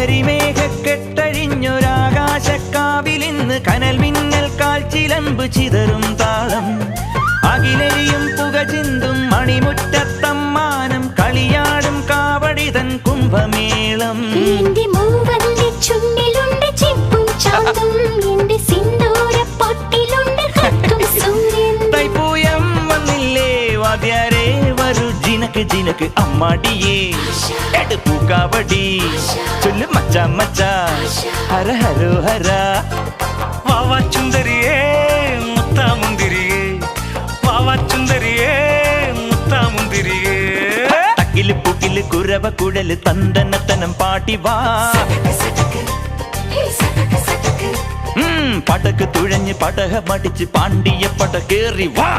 കരിമേഘക്കെട്ടഴിഞ്ഞൊരാകാശക്കാവിലിന്ന് കനൽ മിന്നൽ കാൽച്ചിലമ്പ് ചിതറും താളം അകിലരിയും പുക ചിന്തും മണിമുറ്റത്തമ്മാനം കളിയാടും കാവടിതൻ കുംഭമേളം തൈപ്പൂയം വന്നില്ലേ വാദ്യാരേ വരൂ ജിനക്ക് ജിനക്ക് അമ്മാടിയേ എടുപ്പൂ കാവടി ചൊല്ലു മച്ചാ മച്ചാ ഹര ഹരോ ഹര വാവാ ചുന്ദരിയേ മുത്താമുന്തിരിയേ വാവാ ചുന്ദരിയേ മുത്താമുന്തിരിയേ തക്കില് പുകില് കുരവ കുഴല് തന്തനത്തനം പാട്ടി വാ പടക്ക് തുഴഞ്ഞ് പടക മടിച്ച് പാണ്ടിയ പട കേറി വാ